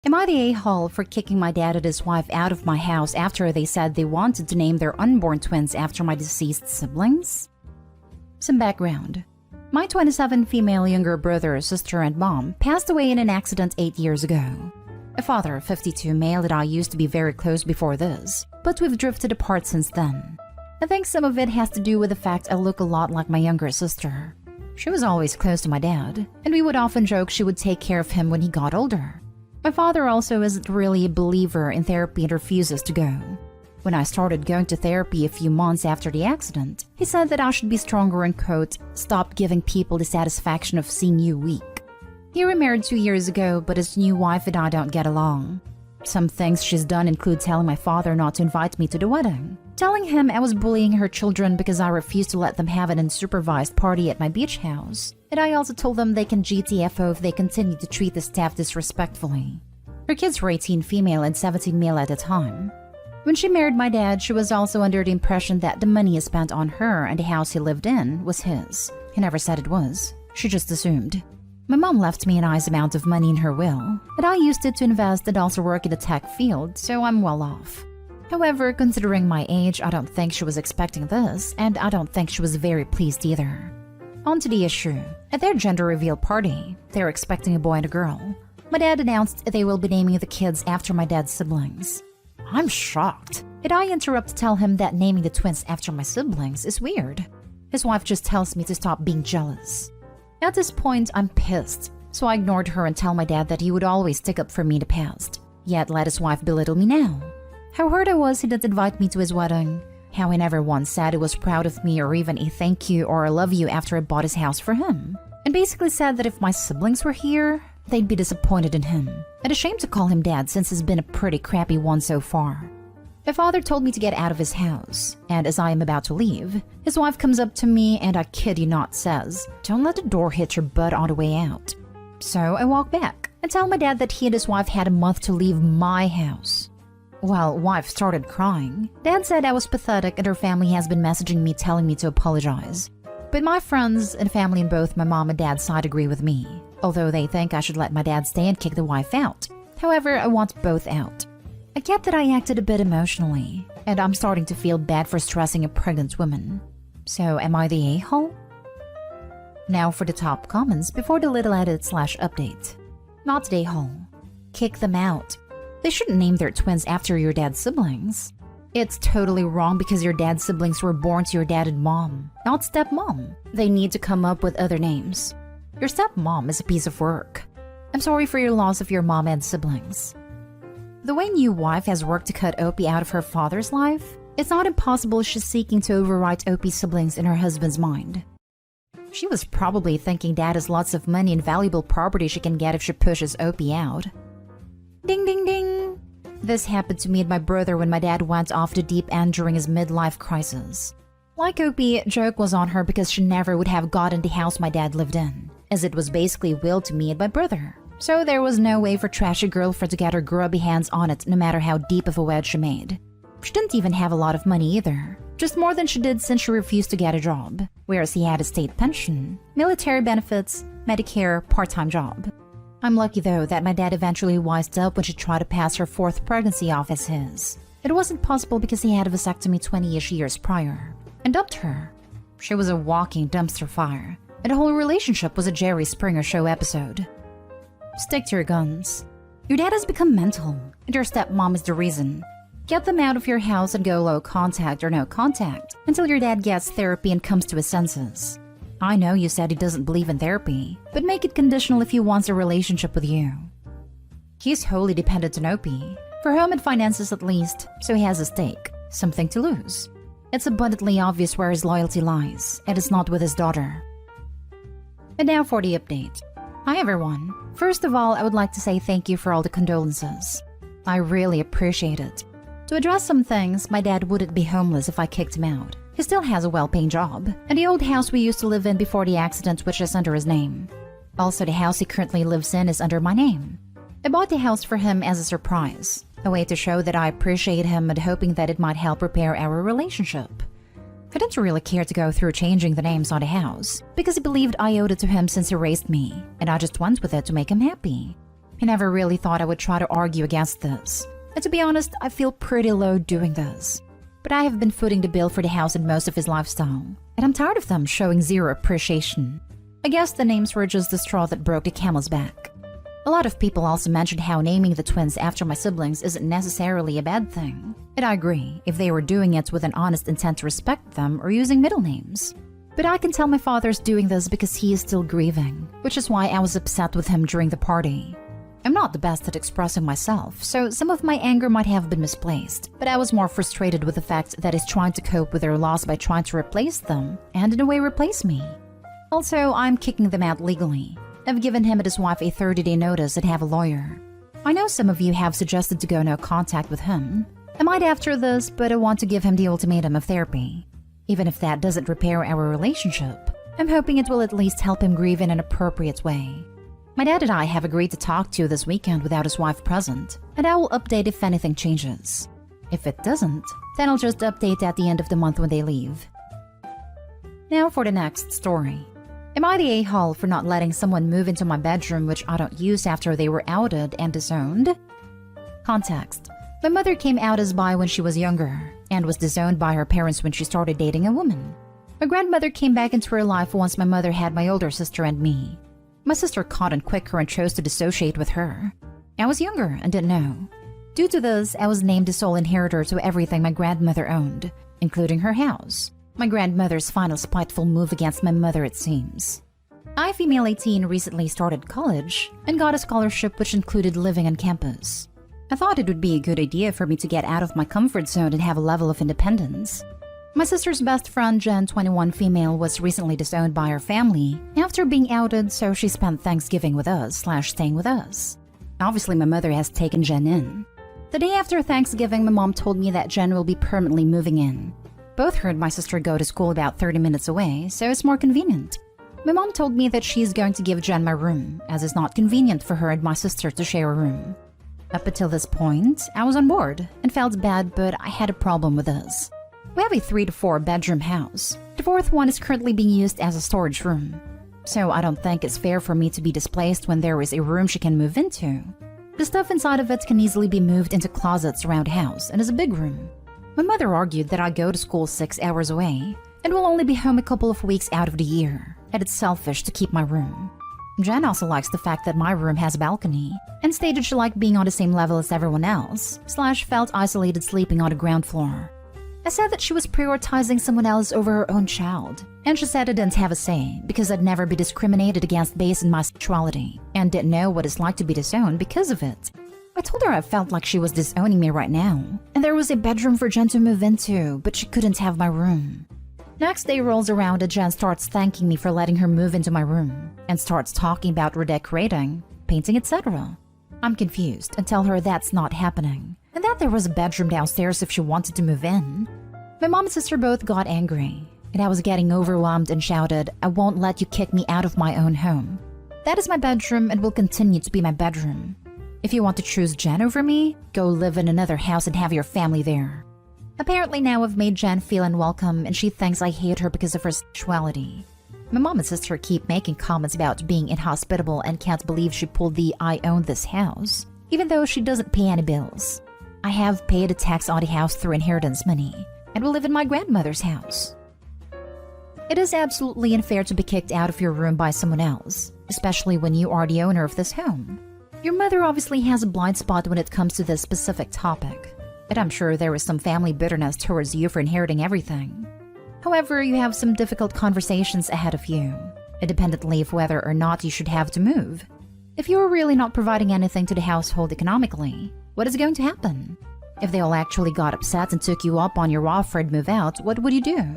Am I the a-hole for kicking my dad and his wife out of my house after they said they wanted to name their unborn twins after my deceased siblings? Some background. My 27 female younger brother, sister, and mom passed away in an accident 8 years ago. A father, 52 male, and I used to be very close before this, but we've drifted apart since then. I think some of it has to do with the fact I look a lot like my younger sister. She was always close to my dad, and we would often joke she would take care of him when he got older. My father also isn't really a believer in therapy and refuses to go. When I started going to therapy a few months after the accident, he said that I should be stronger and, quote, stop giving people the satisfaction of seeing you weak. He remarried 2 years ago, but his new wife and I don't get along. Some things she's done include telling my father not to invite me to the wedding, telling him I was bullying her children because I refused to let them have an unsupervised party at my beach house, and I also told them they can GTFO if they continue to treat the staff disrespectfully. Her kids were 18 female and 17 male at the time. When she married my dad, she was also under the impression that the money he spent on her and the house he lived in was his. He never said it was. She just assumed. My mom left me a nice amount of money in her will, and I used it to invest and also work in the tech field, so I'm well off. However, considering my age, I don't think she was expecting this, and I don't think she was very pleased either. On to the issue. At their gender reveal party, they're expecting a boy and a girl. My dad announced they will be naming the kids after my dad's siblings. I'm shocked, and I interrupt to tell him that naming the twins after my siblings is weird. His wife just tells me to stop being jealous. At this point, I'm pissed, so I ignored her and tell my dad that he would always stick up for me in the past, yet let his wife belittle me now. How hurt I was he didn't invite me to his wedding. How he never once said he was proud of me or even a thank you or a love you after I bought his house for him. And basically said that if my siblings were here, they'd be disappointed in him. And ashamed to call him dad since he's been a pretty crappy one so far. My father told me to get out of his house, and as I am about to leave, his wife comes up to me and I kid you not says, "Don't let the door hit your butt on the way out." So I walk back and tell my dad that he and his wife had a month to leave my house. Well, wife started crying. Dad said I was pathetic and her family has been messaging me telling me to apologize. But my friends and family on both my mom and dad's side agree with me, although they think I should let my dad stay and kick the wife out. However, I want both out. I get that I acted a bit emotionally, and I'm starting to feel bad for stressing a pregnant woman. So am I the a-hole? Now for the top comments before the little edit/update. Not the a-hole. Kick them out. They shouldn't name their twins after your dad's siblings. It's totally wrong because your dad's siblings were born to your dad and mom, not stepmom. They need to come up with other names. Your stepmom is a piece of work. I'm sorry for your loss of your mom and siblings. The way new wife has worked to cut Opie out of her father's life, it's not impossible she's seeking to overwrite Opie's siblings in her husband's mind. She was probably thinking dad has lots of money and valuable property she can get if she pushes Opie out. Ding ding ding! This happened to me and my brother when my dad went off the deep end during his midlife crisis. Like Opie, joke was on her because she never would have gotten the house my dad lived in, as it was basically willed to me and my brother. So there was no way for trashy girlfriend to get her grubby hands on it no matter how deep of a wedge she made. She didn't even have a lot of money either, just more than she did since she refused to get a job, whereas he had a state pension, military benefits, Medicare, part-time job. I'm lucky though that my dad eventually wised up when she tried to pass her 4th pregnancy off as his. It wasn't possible because he had a vasectomy 20-ish years prior, and dumped her. She was a walking dumpster fire, and the whole relationship was a Jerry Springer Show episode. Stick to your guns. Your dad has become mental, and your stepmom is the reason. Get them out of your house and go low contact or no contact until your dad gets therapy and comes to his senses. I know you said he doesn't believe in therapy, but make it conditional if he wants a relationship with you. He's wholly dependent on Opie, for home and finances at least, so he has a stake, something to lose. It's abundantly obvious where his loyalty lies, and it's not with his daughter. And now for the update. Hi everyone. First of all, I would like to say thank you for all the condolences. I really appreciate it. To address some things, my dad wouldn't be homeless if I kicked him out. He still has a well-paying job, and the old house we used to live in before the accident, which is under his name. Also, the house he currently lives in is under my name. I bought the house for him as a surprise, a way to show that I appreciate him and hoping that it might help repair our relationship. I didn't really care to go through changing the names on the house, because he believed I owed it to him since he raised me, and I just went with it to make him happy. I never really thought I would try to argue against this. And to be honest, I feel pretty low doing this. But I have been footing the bill for the house and most of his lifestyle, and I'm tired of them showing zero appreciation. I guess the names were just the straw that broke the camel's back. A lot of people also mentioned how naming the twins after my siblings isn't necessarily a bad thing. And I agree, if they were doing it with an honest intent to respect them or using middle names. But I can tell my father's doing this because he is still grieving, which is why I was upset with him during the party. I'm not the best at expressing myself, so some of my anger might have been misplaced, but I was more frustrated with the fact that he's trying to cope with their loss by trying to replace them, and in a way replace me. Also, I'm kicking them out legally. I've given him and his wife a 30-day notice and have a lawyer. I know some of you have suggested to go no contact with him. I might after this, but I want to give him the ultimatum of therapy. Even if that doesn't repair our relationship, I'm hoping it will at least help him grieve in an appropriate way. My dad and I have agreed to talk to this weekend without his wife present, and I will update if anything changes. If it doesn't, then I'll just update at the end of the month when they leave. Now for the next story. Am I the a-hole for not letting someone move into my bedroom which I don't use after they were outed and disowned? Context. My mother came out as bi when she was younger, and was disowned by her parents when she started dating a woman. My grandmother came back into her life once my mother had my older sister and me. My sister caught on quicker and chose to dissociate with her. I was younger and didn't know. Due to this, I was named the sole inheritor to everything my grandmother owned, including her house. My grandmother's final spiteful move against my mother, it seems. I, female 18, recently started college and got a scholarship which included living on campus. I thought it would be a good idea for me to get out of my comfort zone and have a level of independence. My sister's best friend, Jen, 21 female, was recently disowned by her family after being outed, so she spent Thanksgiving with us / staying with us. Obviously, my mother has taken Jen in. The day after Thanksgiving, my mom told me that Jen will be permanently moving in. Both her and my sister go to school about 30 minutes away, so it's more convenient. My mom told me that she is going to give Jen my room, as it's not convenient for her and my sister to share a room. Up until this point, I was on board and felt bad, but I had a problem with this. We have a 3 to 4 bedroom house. The 4th one is currently being used as a storage room. So I don't think it's fair for me to be displaced when there is a room she can move into. The stuff inside of it can easily be moved into closets around the house and is a big room. My mother argued that I go to school 6 hours away and will only be home a couple of weeks out of the year, and it's selfish to keep my room. Jen also likes the fact that my room has a balcony and stated she liked being on the same level as everyone else / felt isolated sleeping on the ground floor. I said that she was prioritizing someone else over her own child, and she said I didn't have a say because I'd never be discriminated against based on my sexuality and didn't know what it's like to be disowned because of it. I told her I felt like she was disowning me right now, and there was a bedroom for Jen to move into, but she couldn't have my room. Next day rolls around and Jen starts thanking me for letting her move into my room and starts talking about redecorating, painting, etc. I'm confused and tell her that's not happening, and that there was a bedroom downstairs if she wanted to move in. My mom and sister both got angry, and I was getting overwhelmed and shouted, "I won't let you kick me out of my own home. That is my bedroom and will continue to be my bedroom. If you want to choose Jen over me, go live in another house and have your family there." Apparently now I've made Jen feel unwelcome and she thinks I hate her because of her sexuality. My mom and sister keep making comments about being inhospitable and can't believe she pulled the "I own this house," even though she doesn't pay any bills. I have paid a tax on the house through inheritance money and will live in my grandmother's house. It is absolutely unfair to be kicked out of your room by someone else, especially when you are the owner of this home. Your mother obviously has a blind spot when it comes to this specific topic, and I'm sure there is some family bitterness towards you for inheriting everything. However, you have some difficult conversations ahead of you, independently of whether or not you should have to move. If you are really not providing anything to the household economically, what is going to happen? If they all actually got upset and took you up on your offer to move out, what would you do?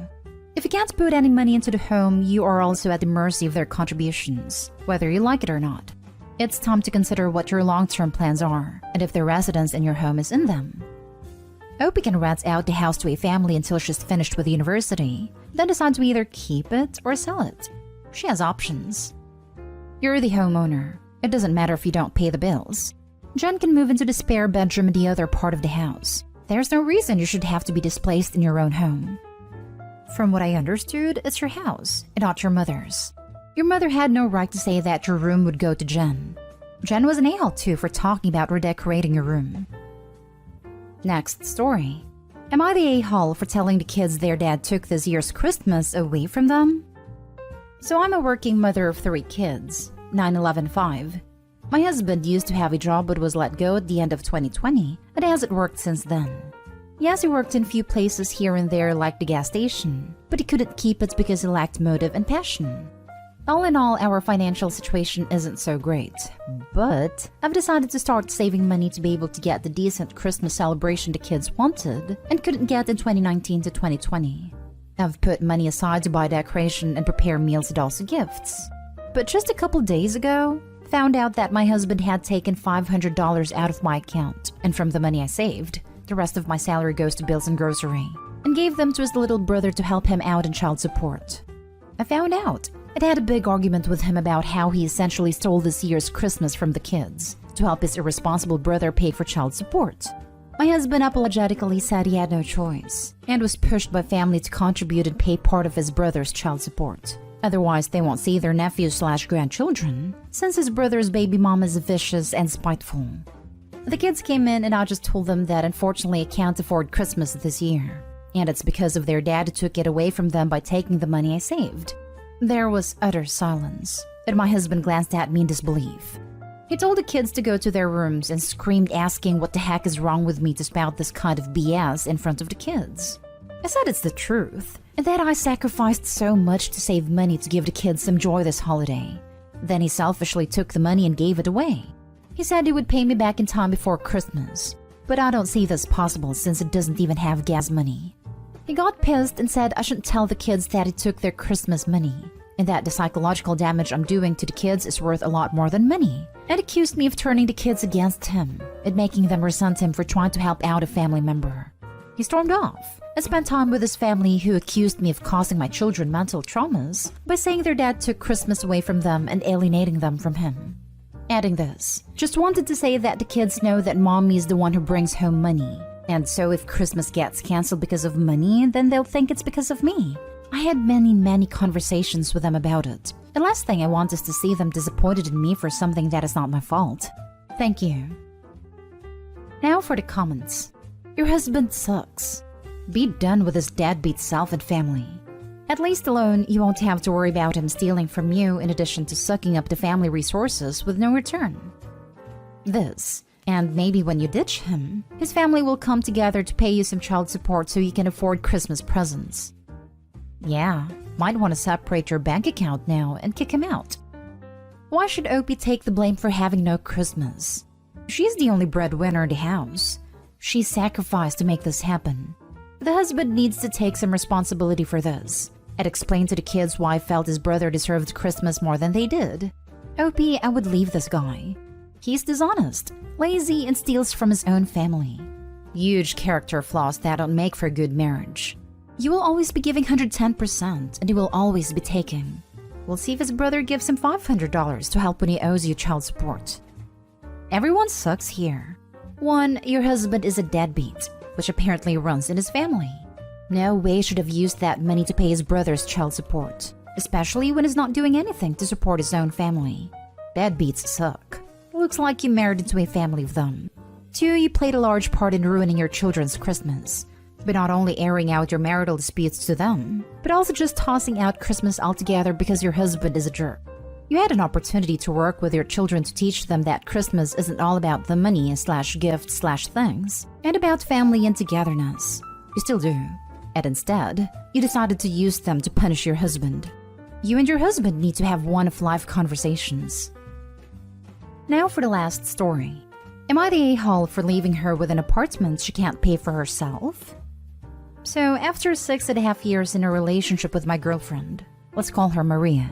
If you can't put any money into the home, you are also at the mercy of their contributions, whether you like it or not. It's time to consider what your long-term plans are, and if the residence in your home is in them. Opie can rent out the house to a family until she's finished with university, then decide to either keep it or sell it. She has options. You're the homeowner. It doesn't matter if you don't pay the bills. Jen can move into the spare bedroom in the other part of the house. There's no reason you should have to be displaced in your own home. From what I understood, it's your house, and not your mother's. Your mother had no right to say that your room would go to Jen. Jen was an a-hole too for talking about redecorating your room. Next story. Am I the a-hole for telling the kids their dad took this year's Christmas away from them? So I'm a working mother of 3 kids, 9, 11, 5. My husband used to have a job but was let go at the end of 2020 and hasn't worked since then. Yes, he worked in few places here and there like the gas station, but he couldn't keep it because he lacked motive and passion. All in all, our financial situation isn't so great, but I've decided to start saving money to be able to get the decent Christmas celebration the kids wanted and couldn't get in 2019 to 2020. I've put money aside to buy decoration and prepare meals and also gifts. But just a couple days ago, found out that my husband had taken $500 out of my account, and from the money I saved, the rest of my salary goes to bills and grocery, and gave them to his little brother to help him out in child support. I found out I'd had a big argument with him about how he essentially stole this year's Christmas from the kids to help his irresponsible brother pay for child support. My husband apologetically said he had no choice and was pushed by family to contribute and pay part of his brother's child support. Otherwise, they won't see their nephews/grandchildren, since his brother's baby mom is vicious and spiteful. The kids came in and I just told them that unfortunately I can't afford Christmas this year, and it's because of their dad who took it away from them by taking the money I saved. There was utter silence, and my husband glanced at me in disbelief. He told the kids to go to their rooms and screamed asking what the heck is wrong with me to spout this kind of BS in front of the kids. I said it's the truth, and that I sacrificed so much to save money to give the kids some joy this holiday. Then he selfishly took the money and gave it away. He said he would pay me back in time before Christmas, but I don't see this possible since it doesn't even have gas money. He got pissed and said I shouldn't tell the kids that he took their Christmas money, and that the psychological damage I'm doing to the kids is worth a lot more than money, and accused me of turning the kids against him and making them resent him for trying to help out a family member. He stormed off and spent time with his family, who accused me of causing my children mental traumas by saying their dad took Christmas away from them and alienating them from him. Adding this, just wanted to say that the kids know that mommy is the one who brings home money, and so if Christmas gets canceled because of money, then they'll think it's because of me. I had many conversations with them about it. The last thing I want is to see them disappointed in me for something that is not my fault. Thank you. Now for the comments. Your husband sucks. Be done with his deadbeat self and family. At least alone, you won't have to worry about him stealing from you in addition to sucking up the family resources with no return. This, and maybe when you ditch him, his family will come together to pay you some child support so you can afford Christmas presents. Yeah, might want to separate your bank account now and kick him out. Why should Opie take the blame for having no Christmas? She's the only breadwinner in the house. She sacrificed to make this happen. The husband needs to take some responsibility for this and explain to the kids why I felt his brother deserved Christmas more than they did. Opie, I would leave this guy. He's dishonest, lazy, and steals from his own family. Huge character flaws that don't make for a good marriage. You will always be giving 110%, and he will always be taking. We'll see if his brother gives him $500 to help when he owes you child support. Everyone sucks here. 1. Your husband is a deadbeat, which apparently runs in his family. No way should have used that money to pay his brother's child support, especially when he's not doing anything to support his own family. Deadbeats suck. Looks like you married into a family of them. 2. You played a large part in ruining your children's Christmas, but not only airing out your marital disputes to them, but also just tossing out Christmas altogether because your husband is a jerk. You had an opportunity to work with your children to teach them that Christmas isn't all about the money/gifts/things, and about family and togetherness. You still do. And instead, you decided to use them to punish your husband. You and your husband need to have one-of-life conversations. Now for the last story. Am I the a-hole for leaving her with an apartment she can't pay for herself? So after 6.5 years in a relationship with my girlfriend, let's call her Maria,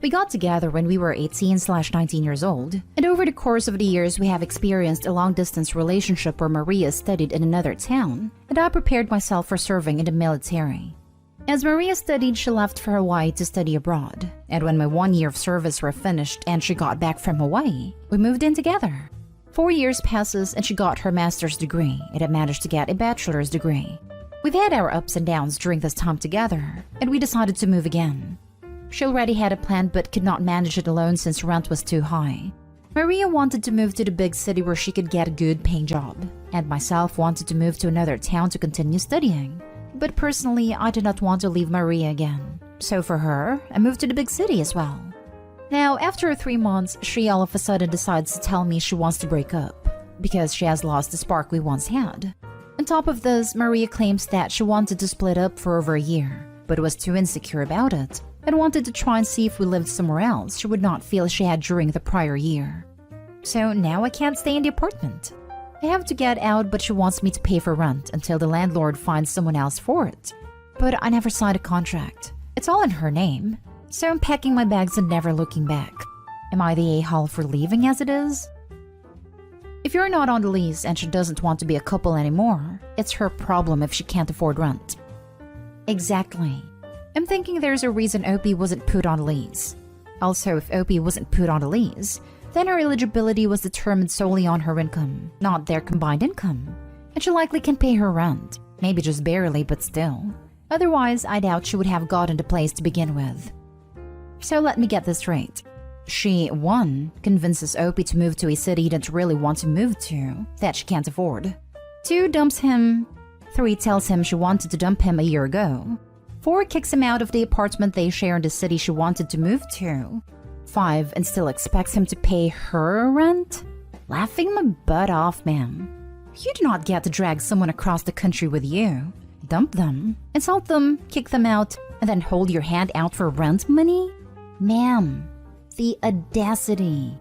we got together when we were 18/19 years old, and over the course of the years we have experienced a long-distance relationship where Maria studied in another town, and I prepared myself for serving in the military. As Maria studied, she left for Hawaii to study abroad, and when my 1 year of service were finished and she got back from Hawaii, we moved in together. 4 years passes and she got her master's degree, and I managed to get a bachelor's degree. We've had our ups and downs during this time together, and we decided to move again. She already had a plan but could not manage it alone since rent was too high. Maria wanted to move to the big city where she could get a good paying job, and myself wanted to move to another town to continue studying. But personally, I did not want to leave Maria again. So for her, I moved to the big city as well. Now, after 3 months, she all of a sudden decides to tell me she wants to break up because she has lost the spark we once had. On top of this, Maria claims that she wanted to split up for over a year, but was too insecure about it and wanted to try and see if we lived somewhere else she would not feel she had during the prior year. So now I can't stay in the apartment. I have to get out, but she wants me to pay for rent until the landlord finds someone else for it. But I never signed a contract. It's all in her name. So I'm packing my bags and never looking back. Am I the a-hole for leaving as it is? If you're not on the lease and she doesn't want to be a couple anymore, it's her problem if she can't afford rent. Exactly. I'm thinking there's a reason Opie wasn't put on a lease. Also, if Opie wasn't put on a lease, then her eligibility was determined solely on her income, not their combined income. And she likely can pay her rent. Maybe just barely, but still. Otherwise, I doubt she would have gotten the place to begin with. So let me get this straight. She, 1, convinces Opie to move to a city he didn't really want to move to, that she can't afford. 2, dumps him. 3, tells him she wanted to dump him a year ago. 4, kicks him out of the apartment they share in the city she wanted to move to. 5, and still expects him to pay her rent? Laughing my butt off, ma'am. You do not get to drag someone across the country with you. Dump them, insult them, kick them out, and then hold your hand out for rent money? Ma'am, the audacity.